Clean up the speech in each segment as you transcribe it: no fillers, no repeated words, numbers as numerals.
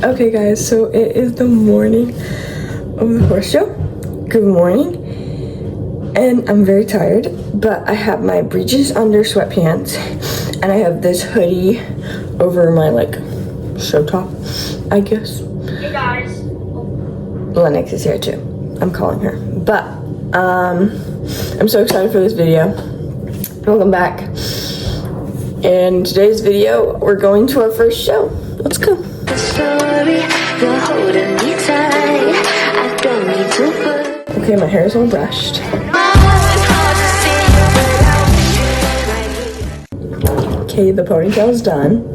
Okay guys, so it is the morning of the horse show. Good morning. And I'm very tired, but I have my breeches under sweatpants and I have this hoodie over my like show top, I guess. Hey guys. Lennox is here too. I'm calling her. But I'm so excited for this video. Welcome back. In today's video, we're going to our first show. Let's go. Okay, my hair is all brushed. Okay, the ponytail is done.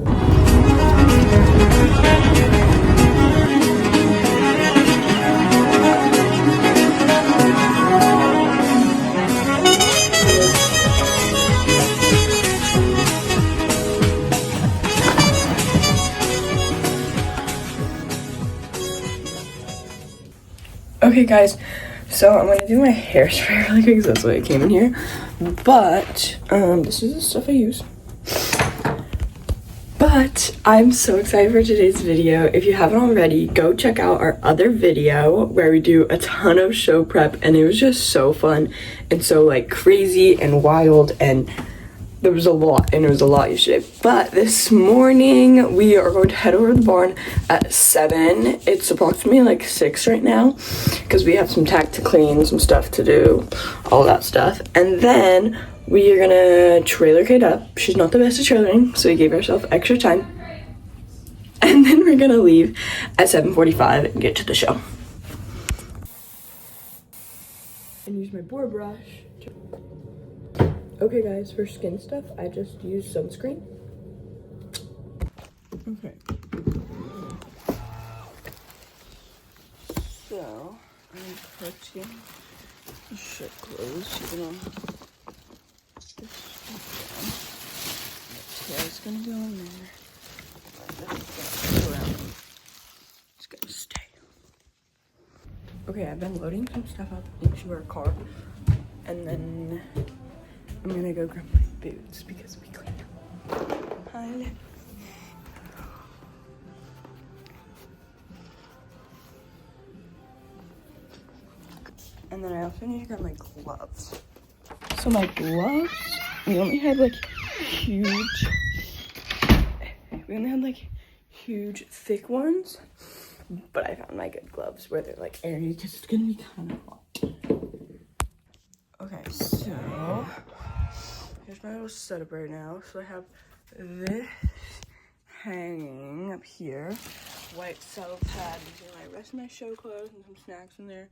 Okay guys, so I'm gonna do my hairspray really quick because that's why I came in here. But this is the stuff I use. But I'm so excited for today's video. If you haven't already, go check out our other video where we do a ton of show prep, and it was just so fun and so like crazy and wild, and there was a lot, and it was a lot yesterday. But this morning we are going to head over to the barn at 7. It's approximately like 6 right now because we have some tack to clean, some stuff to do, all that stuff. And then we are gonna trailer Cayda up. She's not the best at trailering, so we gave ourselves extra time. And then we're gonna leave at 7:45 and get to the show. And use my boar brush. Okay guys, for skin stuff, I just use sunscreen. Okay. So, I'm putting the shirt clothes, even on this stuff down. The tail's gonna go in there. That's gonna go around. It's gonna stay. Okay, I've been loading some stuff up into our car, and then I'm gonna go grab my boots because we cleaned them. Hi. And then I also need to grab my gloves. So my gloves, we only had like huge thick ones, but I found my good gloves where they're like airy because it's gonna be kind of hot. Okay, so here's my little setup right now. So I have this hanging up here, white saddle pad, using my rest of my show clothes and some snacks in there.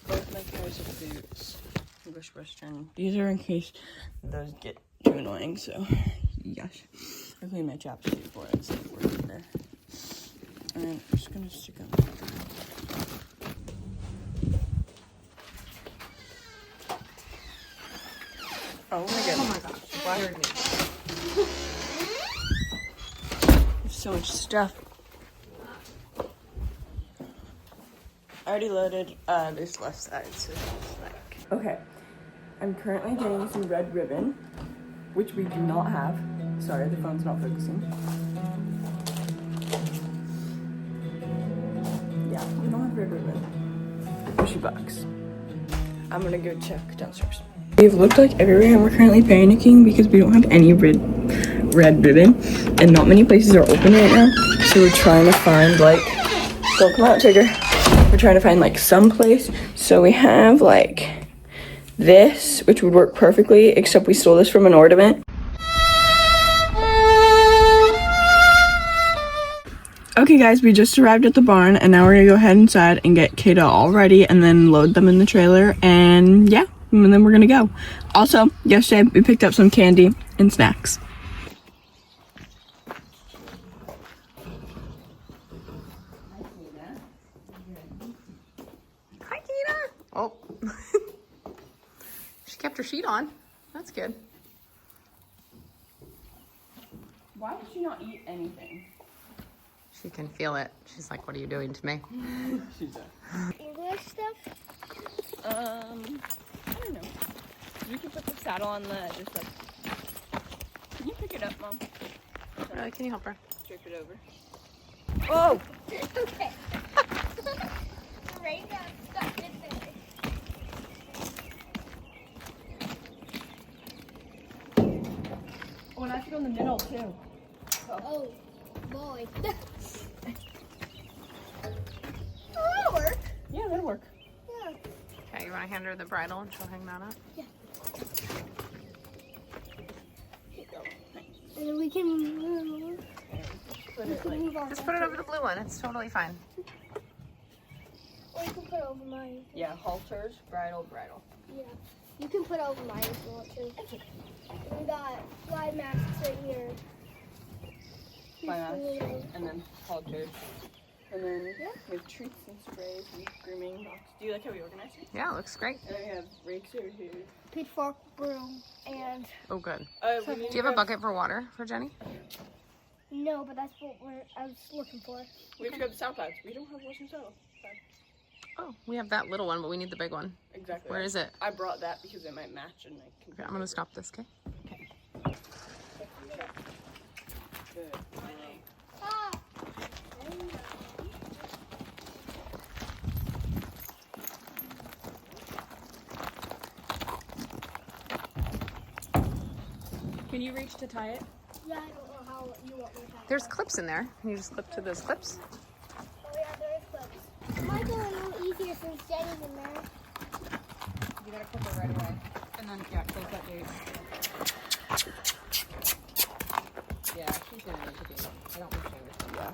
Both my pairs of boots. These are in case those get too annoying. So yes, I cleaned my chapstick before I started working there, and then I'm just gonna stick them. Oh my god. Oh my gosh. Why are you? There's so much stuff. I already loaded this left side, so it's like. Okay. I'm currently getting some red ribbon, which we do not have. Sorry, the phone's not focusing. Yeah, we don't have red ribbon. $50. I'm gonna go check downstairs. We've looked like everywhere and we're currently panicking because we don't have any red ribbon and not many places are open right now. So we're trying to find like, don't come out, Tigger. We're trying to find like some place. So we have like this, which would work perfectly, except we stole this from an ornament. Okay guys, we just arrived at the barn and now we're gonna go ahead inside and get Cayda all ready and then load them in the trailer, and yeah. And then we're gonna go. Also, yesterday we picked up some candy and snacks. Hi, Cayda. Oh, she kept her sheet on. That's good. Why did she not eat anything? She can feel it. She's like, "What are you doing to me?" She's English stuff? I don't know. You can put the saddle on the, just like, can you pick it up, Mom? Can you help her? Drape it over. Oh! Okay. Right now, stuck in there. Oh, and I have to go in the middle too. Oh, boy. That'll work. Yeah, that'll work. Yeah. Okay, you want to hand her the bridle and she'll hang that up? Yeah. And then we can move. Just put it over the blue one. It's totally fine. Or you can put it over mine. Yeah, halters, bridle, bridle. Yeah. You can put it over mine if you want to. We got fly masks right here. Fly masks, and then halters. And then we have treats and sprays and grooming box. Do you like how we organize it? Yeah, it looks great. And then we have rakes over here. Pitchfork, broom, and Oh, good. Do Do you have a bucket for water for Jenny? no, but that's what I was looking for. We have to grab the sound pads. We don't have washing soda. Oh, we have that little one, but we need the big one. Exactly. Where is it? I brought that because it might match and I can. Okay, I'm gonna stop this, okay? Good. Ah! Can you reach to tie it? Yeah, I don't know how you want me to tie it. There's clips in there. Can you just clip to those clips? Oh yeah, there is clips. It might go a little easier since Jenny's in there. You gotta clip it right away. And then, yeah, close that gate. Yeah, she's gonna need to be. I don't want fingers. Yeah.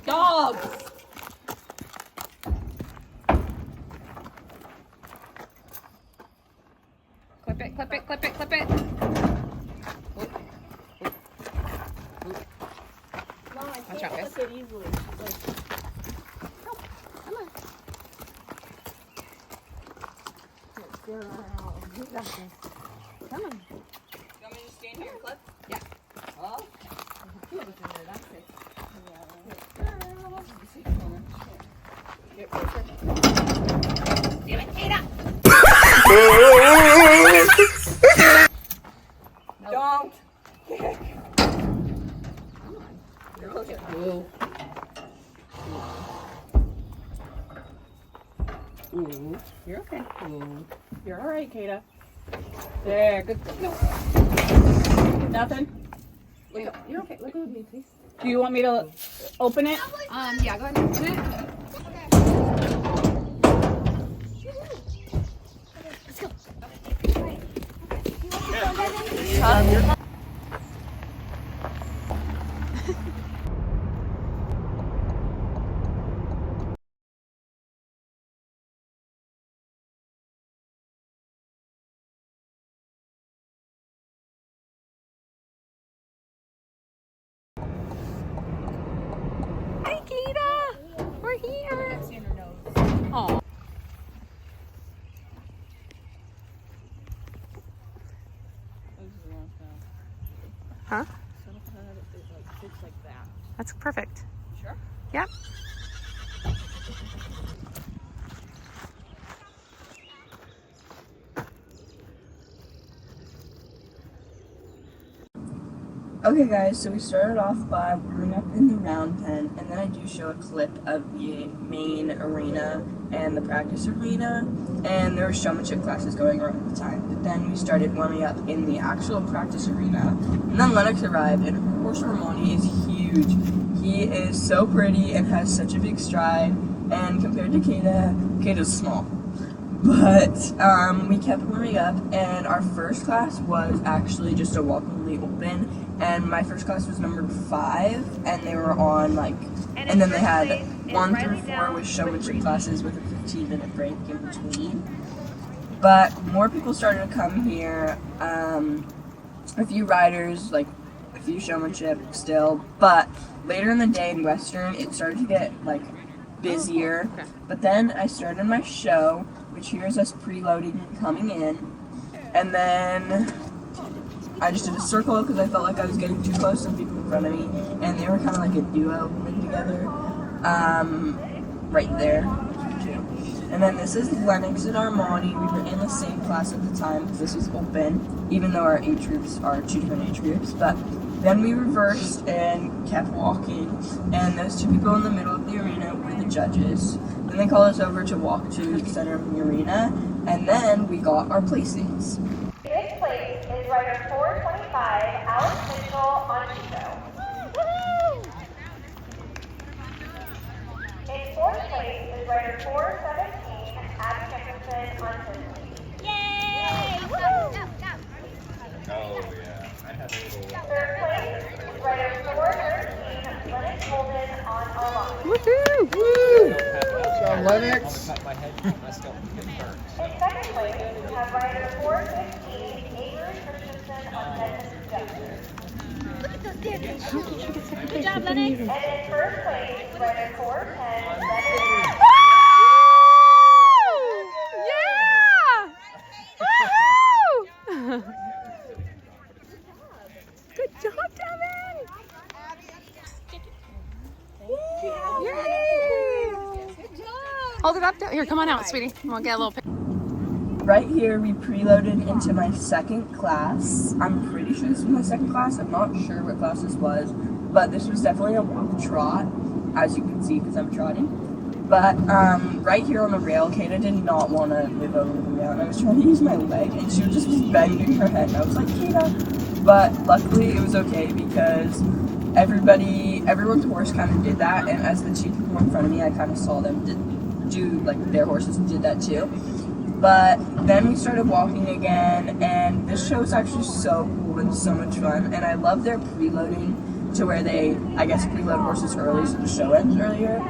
Dogs! Clip it, clip it, clip it, clip it. Mom, I Watch out, can't guys. clip it easily. Like, Come on. Come on. you want me to stand here and clip? Yeah. Oh. Get closer. Do it, Cayda. Don't kick. You're okay. Ooh. Ooh. You're okay. Ooh. You're all right, Cayda. There, good. No. Nothing? Wait, you're okay. Look with me, please. Do you want me to open it? Yeah, go ahead and open it. Let's go. Hi, Cayda. We're here. Oh. Huh? It fits like that. That's perfect. Sure? Yep. Okay guys, so we started off by warming up in the round pen, and then I do show a clip of the main arena and the practice arena, and there were showmanship classes going around at the time. But then we started warming up in the actual practice arena, and then Lennox arrived, and horse Ramoni is huge. He is so pretty and has such a big stride, and compared to Cayda, Cayda's small. But we kept warming up, and our first class was actually just a walk-only open, and my first class was number 5, and they were on and then they had 1 through 4 with showmanship classes with a 15-minute break in between. But more people started to come here, a few riders, a few showmanship still, but later in the day in Western, it started to get busier. Okay. But then I started my show, which here's us preloading and coming in, and then I just did a circle because I felt like I was getting too close to the people in front of me, and they were kind of like a duo playing together, right there. And then this is Lennox and Armani. We were in the same class at the time because this was open, even though our age groups are 2 different age groups. But then we reversed and kept walking, and those 2 people in the middle of the arena were the judges. Then they called us over to walk to the center of the arena, and then we got our placings. Fifth place is rider 425, Alex Mitchell on Chico. In fourth place is rider 417, Adam Henderson on Tiffany. Yay! Oh yeah, I had a little. Third place is rider 413, Lennox Holden on Armani. Woohoo! Woo! Lennox. My head messed up and get burnt. In second place, we have rider 415, Avery Christensen on Dennis Jester. Good job, Lennox. And in first place, rider 410, Lennox. Yeah! Woohoo! Good job, Devin! Yay! Hold it up. Here, come on out, sweetie. We'll get a little picture. Right here, we preloaded into my second class. I'm pretty sure this was my second class. I'm not sure what class this was, but this was definitely a walk trot, as you can see, because I'm trotting. But right here on the rail, Cayda did not want to move over the rail, and I was trying to use my leg, and she was just bending her head, and I was like, Cayda. But luckily, it was okay because everyone's horse kind of did that, and as the 2 people in front of me, I kind of saw them do like their horses did that too. But then we started walking again, and this show is actually so cool and so much fun, and I love their preloading to where they, I guess, preload horses early so the show ends earlier.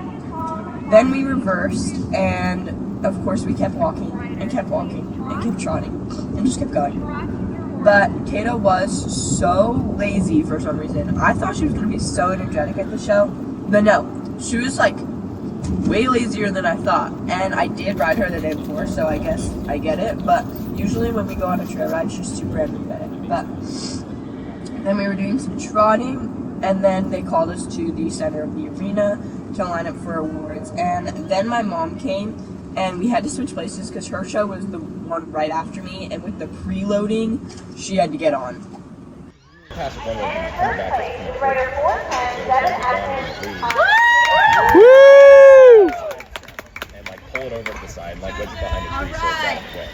Then we reversed, and of course we kept walking and kept walking and kept trotting and just kept going. But Cayda was so lazy for some reason. I thought she was going to be so energetic at the show, but no, she was like way lazier than I thought. And I did ride her the day before, so I guess I get it. But usually when we go on a trail ride, she's super energetic. But then we were doing some trotting, and then they called us to the center of the arena to line up for awards. And then my mom came, and we had to switch places because her show was the one right after me, and with the preloading, she had to get on. Pass one of And in them, first back place to is rider 410, Devin Atkins on and like pull it over to the side, like wedge it behind a tree so it's not quick.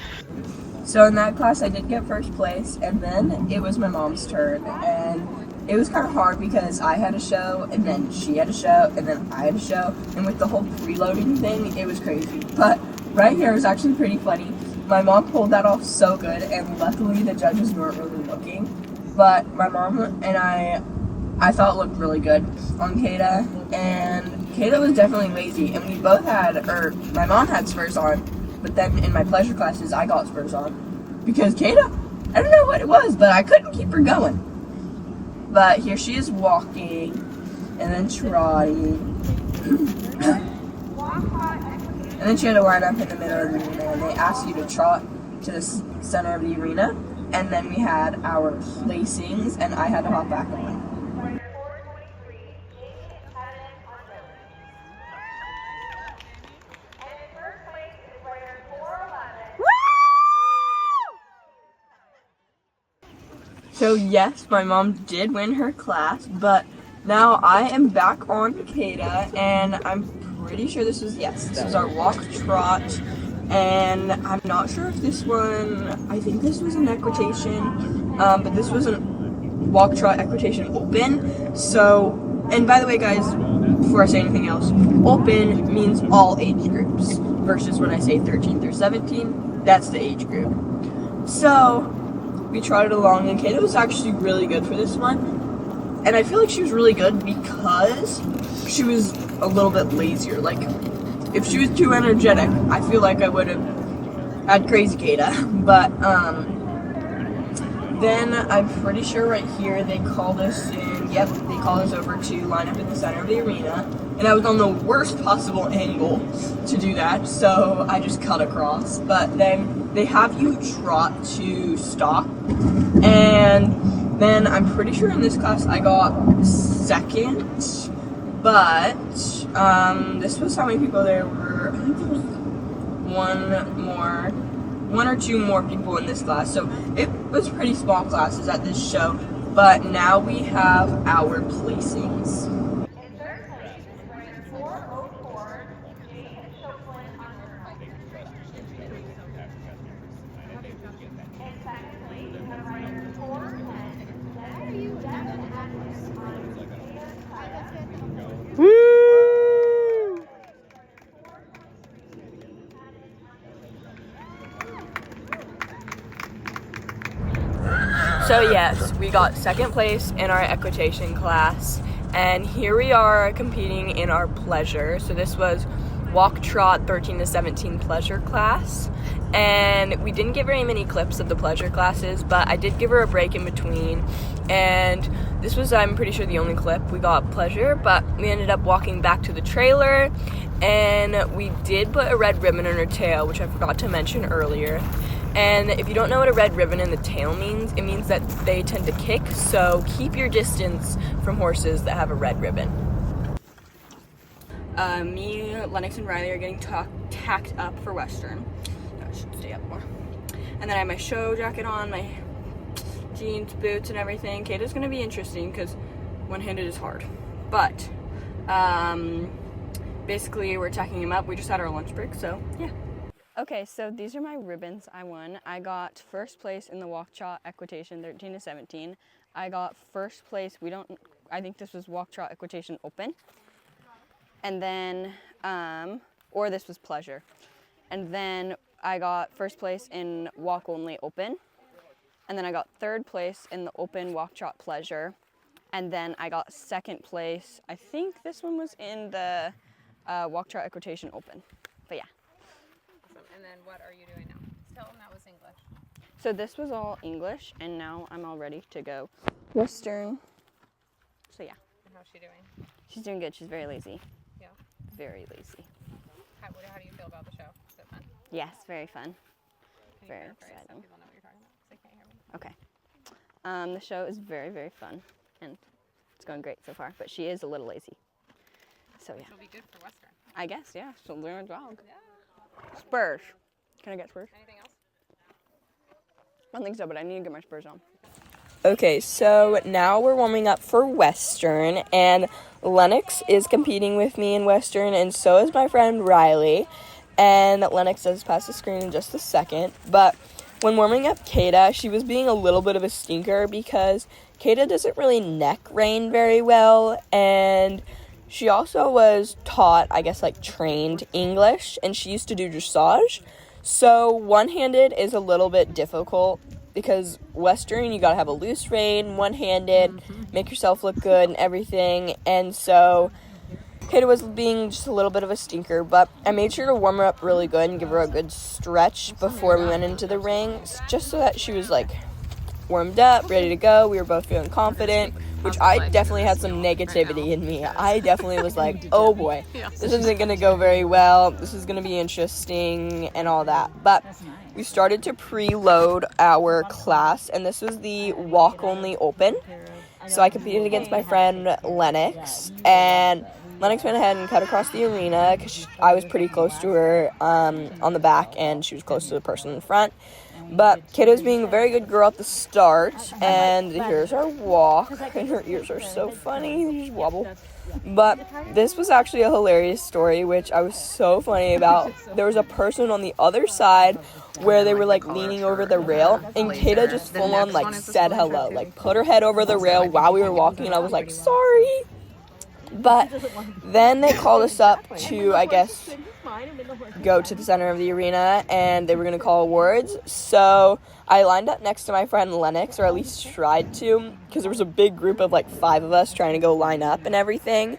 So in that class, I did get first place, and then it was my mom's turn, and it was kind of hard because I had a show, and then she had a show, and then I had a show, and with the whole preloading thing, it was crazy. But right here was actually pretty funny. My mom pulled that off so good, and luckily the judges weren't really looking. But my mom and I thought looked really good on Cayda, and Cayda was definitely lazy, and we both had, or my mom had spurs on, but then in my pleasure classes, I got spurs on. Because Cayda, I don't know what it was, but I couldn't keep her going. But here she is walking, and then trotting. And then she had to line up in the middle of the arena, and they asked you to trot to the center of the arena. And then we had our placings, and I had to hop back on. rider 423, Jamie Patterson on Road. And in first place is rider 411. So yes, my mom did win her class, but now I am back on Cayda, and I'm pretty sure this is our walk trot, and I'm not sure if this one, I think this was an equitation, but this was a walk trot equitation open. So, and by the way guys, before I say anything else, open means all age groups, versus when I say 13 through 17, that's the age group. So, we trotted along, and Cayda was actually really good for this one. And I feel like she was really good because she was a little bit lazier. Like, if she was too energetic, I feel like I would have had crazy Cayda. But, then I'm pretty sure right here they called us in, they called us over to line up in the center of the arena. And I was on the worst possible angle to do that, so I just cut across. But then they have you trot to stop. And then I'm pretty sure in this class I got second, but this was how many people there were. I think there was one or two more people in this class. So it was pretty small classes at this show, but now we have our placings. In third place is rider 404, Jade Copeland Underwood. In second place, we have rider 410, Devin Atkins on Cayda's Cayda. So yes, we got second place in our equitation class, and here we are competing in our pleasure. So this was walk trot 13 to 17 pleasure class, and we didn't get very many clips of the pleasure classes, but I did give her a break in between, and this was, I'm pretty sure, the only clip we got pleasure. But we ended up walking back to the trailer, and we did put a red ribbon in her tail, which I forgot to mention earlier. And if you don't know what a red ribbon in the tail means, it means that they tend to kick, so keep your distance from horses that have a red ribbon. Me, Lennox, and Riley are getting tacked up for Western. I should stay up more. And then I have my show jacket on, my jeans, boots, and everything. Cayda's gonna be interesting because one-handed is hard. But basically we're tacking him up. We just had our lunch break, so yeah. Okay, so these are my ribbons I won. I got first place in the walk trot equitation 13 to 17. I got first place, I think this was walk trot equitation open. And then, or this was pleasure. And then I got first place in walk only open. And then I got third place in the open walk trot pleasure. And then I got second place, I think this one was in the walk trot equitation open. But yeah. And then what are you doing now? Tell them that was English. So this was all English, and now I'm all ready to go Western. So yeah. And how's she doing? She's doing good. She's very lazy. Yeah. Very lazy. How do you feel about the show? Is it fun? Yes, very fun. Can Very you paraphrase so exciting. people know what you're talking about? 'Cause they can't hear me. Okay. The show is very, very fun, and it's going great so far, but she is a little lazy. So yeah. It'll be good for Western. I guess, yeah. She'll learn a dog. Yeah. Spurs. Can I get spurs? Anything else? I don't think so, but I need to get my spurs on. Okay, so now we're warming up for Western, and Lennox is competing with me in Western, and so is my friend Riley. And Lennox does pass the screen in just a second, but when warming up Cayda, she was being a little bit of a stinker because Cayda doesn't really neck rein very well, and she also was taught, I guess, like trained English, and she used to do dressage. So one-handed is a little bit difficult because Western, you gotta have a loose rein, one-handed, make yourself look good and everything. And so Cayda was being just a little bit of a stinker, but I made sure to warm her up really good and give her a good stretch before we went into the ring, just so that she was like warmed up, ready to go. We were both feeling confident, which I definitely had some negativity in me. I definitely was like, oh boy, this isn't going to go very well. This is going to be interesting and all that. But we started to preload our class, and this was the walk-only open. So I competed against my friend Lennox, and Lennox went ahead and cut across the arena because I was pretty close to her on the back, and she was close to the person in the front. But Cayda was being a very good girl at the start, and here's our walk, and her ears are so funny, they just wobble. But this was actually a hilarious story, which I was so funny about. There was a person on the other side where they were like leaning over the rail, and Cayda just full on like said hello, like put her head over the rail while we were walking, and I was like, sorry. But then they called us up to, I guess, go to the center of the arena, and they were going to call awards. So I lined up next to my friend Lennox, or at least tried to, because there was a big group of like 5 of us trying to go line up and everything.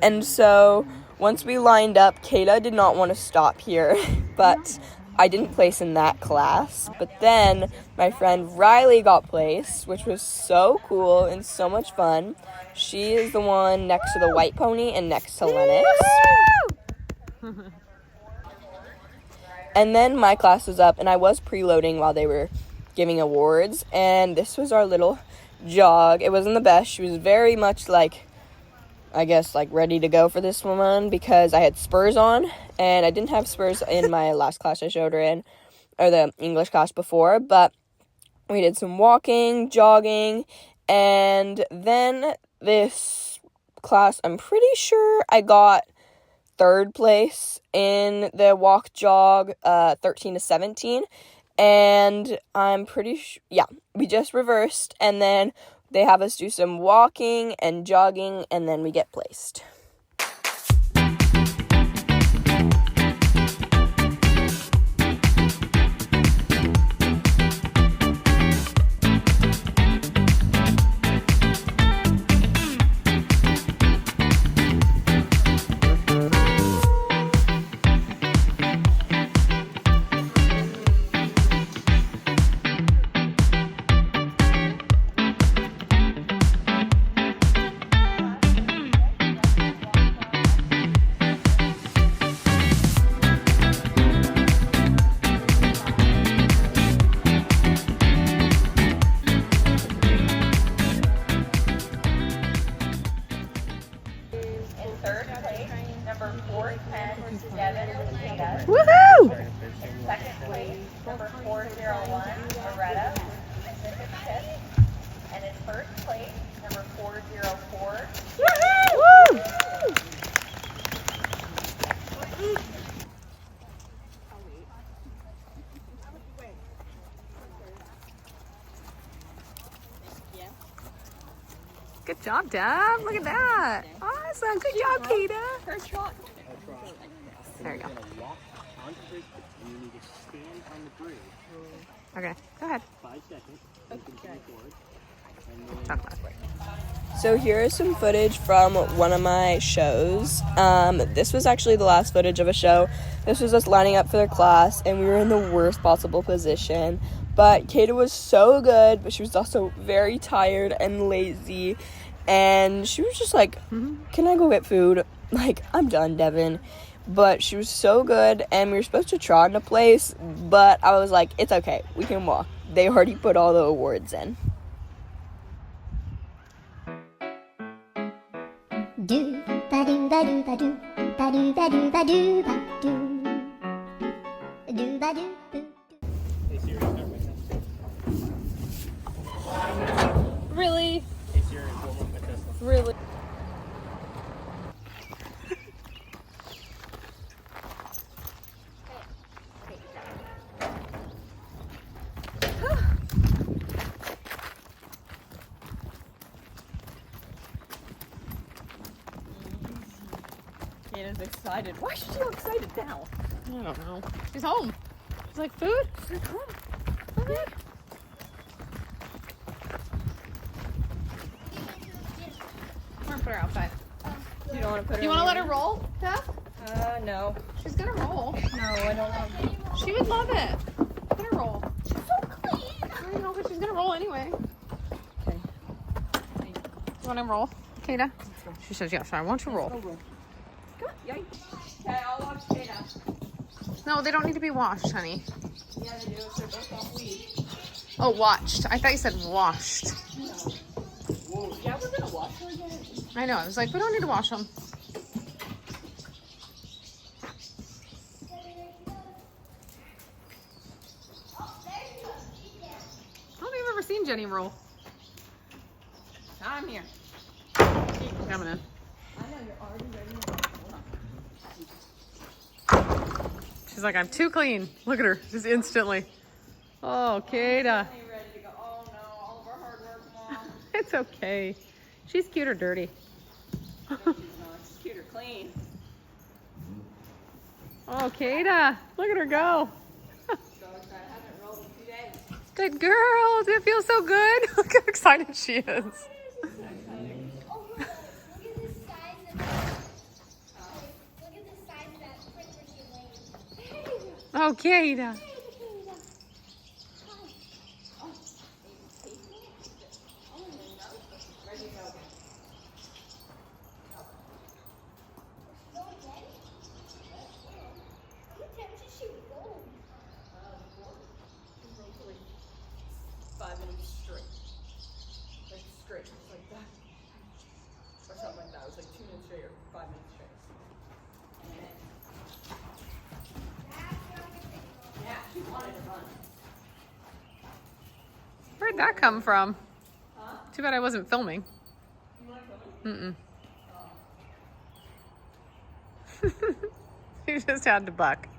And so once we lined up, Cayda did not want to stop here, but I didn't place in that class. But then my friend Riley got placed, which was so cool and so much fun. She is the one next to the white pony and next to Lennox. And then my class was up, and I was preloading while they were giving awards. And this was our little jog. It wasn't the best. She was very much like I guess, like, ready to go for this one because I had spurs on, and I didn't have spurs in my last class I showed her in, or the English class before, but we did some walking, jogging, and then this class, I'm pretty sure I got 3rd place in the walk jog 13 to 17, and I'm pretty sure, yeah, we just reversed, and then they have us do some walking and jogging, and then we get placed. In 3rd place, number 410, Devin with Cayda. Woohoo! In 2nd place, number 401, Loretta with Pacific Tip. And in 1st place, number 404. Good job, Deb. Look at that. Awesome. Good job, Cayda. First trot. There you go. Walk onto the bridge, and you need to stand on the bridge. Okay, go ahead. 5 seconds. And continue forward. Talk last way. So here is some footage from one of my shows. This was actually the last footage of a show. This was us lining up for their class, and we were in the worst possible position. But Cayda was so good, but she was also very tired and lazy. And she was just like, can I go get food? Like, I'm done, Devin. But she was so good, and we were supposed to trot in a place, but I was like, it's okay, we can walk. They already put all the awards in. Do ba do ba do ba do ba do ba do ba do ba do ba do boo. Hey Siri, start my test. Really? Hey Siri, warm up my test. Really? Cayda's excited. Why is she so excited now? I don't know. She's home. She's like, food? She's home. Okay. I'm gonna put her outside. You don't want to put her You want to let her roll, Deb? No. She's gonna roll. No, I don't want She would love it. Let her roll. She's so clean. I know, but she's gonna roll anyway. Okay. You want to roll, Cayda? She says, yes, I want to roll. Okay, I'll watch Cayda. No, they don't need to be washed, honey. Yeah, they do. They're both off weed. Oh, watched. I thought you said washed. Yeah, we're gonna wash her again. I know. I was like, we don't need to wash them. I don't think I've ever seen Jenny roll. I'm here. Keep coming in. I know you're already ready. She's like, I'm too clean. Look at her, just instantly. Oh, Cayda. Ready to go. Oh no, all of our hard work, Mom. It's okay. She's cute or dirty. No, she's not. She's cute or clean. Oh, Cayda. Look at her go. So excited. I haven't rolled in 2 days. Good girl. Does it feel so good? Look how excited she is. Oh, look at this size of look at the size of that print that she laid. Oh, Cayda. How many times did she roll? 5 minutes straight. Like straight, just like that. Or something like that. It was like 2 Where'd that come from? Too bad I wasn't filming. Mm-mm. You just had to buck.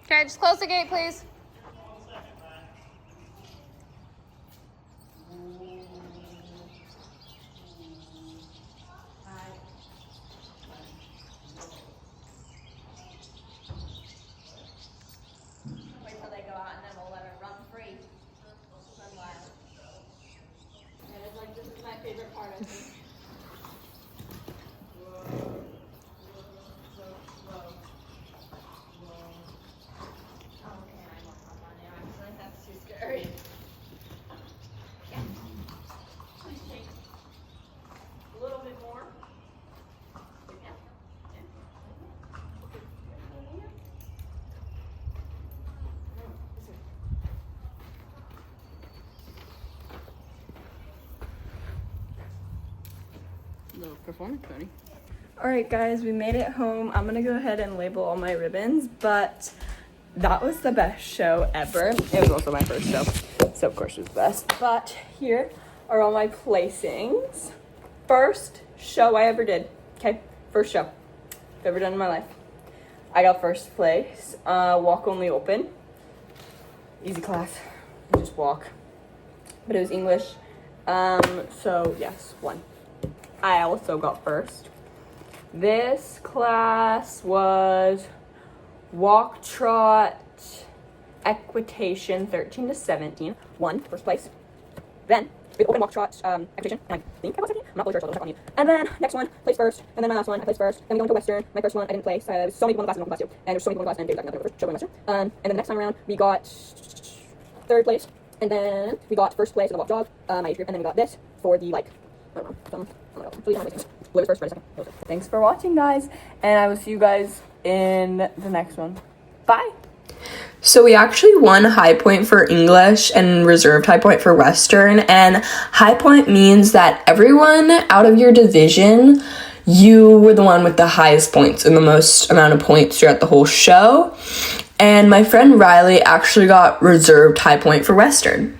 Okay, just close the gate, please. Wait till they go out and then we'll let her run free. Run wild. Yeah, it's like, this is my favorite part, I think. Okay, I won't hop on there, actually, that's too scary. Yeah. Please shake. A little bit more. Yeah. Little performance, buddy. Alright guys, we made it home. I'm gonna go ahead and label all my ribbons, but that was the best show ever. It was also my first show, so of course it was the best. But here are all my placings. First show I ever did, okay? First show I've ever done in my life. I got first place, walk only open. Easy class, just walk. But it was English, so yes, won. I also got first. This class was walk, trot, equitation, 13 to 17. Won, first place. Then we open walk, trot, equitation, and I think I was second. I'm not really sure, so I'll check on you. And then next one, placed first. And then my last one, I placed first. Then we go into Western. My first one, I didn't place. There was so many people in the class, and no class too. And there's so many people in the class, and Dave's acting like showing Western. And then the next time around, we got third place. And then we got first place in the walk jog, my age group. And then we got this for the, like, I don't know, some, oh my god, please don't Whoever's first, right a second. Thanks for watching, guys, and I will see you guys in the next one. Bye. So we actually won High Point for English and reserved High Point for Western, and High Point means that everyone out of your division, you were the one with the highest points and the most amount of points throughout the whole show. And my friend Riley actually got reserved High Point for Western.